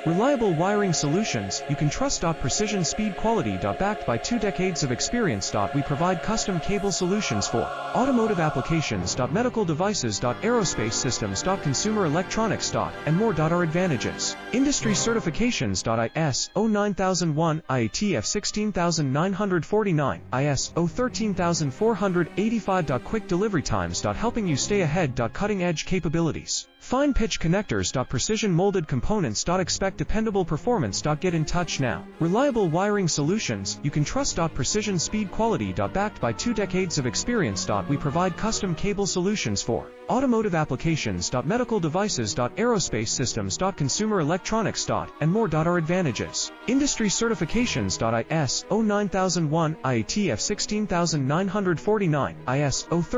Reliable wiring solutions you can trust. Precision speed quality. Backed by 2 decades of experience. We provide custom cable solutions for automotive applications. Medical devices. Aerospace systems. Consumer electronics. And more. Our advantages: industry certifications. ISO 9001, IATF 16949, ISO 13485. Quick delivery times. Helping you stay ahead. Cutting edge capabilities. Fine pitch connectors. Precision molded components. Expect dependable performance. Get in touch now. Reliable wiring solutions you can trust. Precision speed quality. Backed by 2 decades of experience. We provide custom cable solutions for automotive applications. Medical devices. Aerospace systems. Consumer electronics. And more. Our advantages: industry certifications. ISO 9001, IATF 16949, ISO 13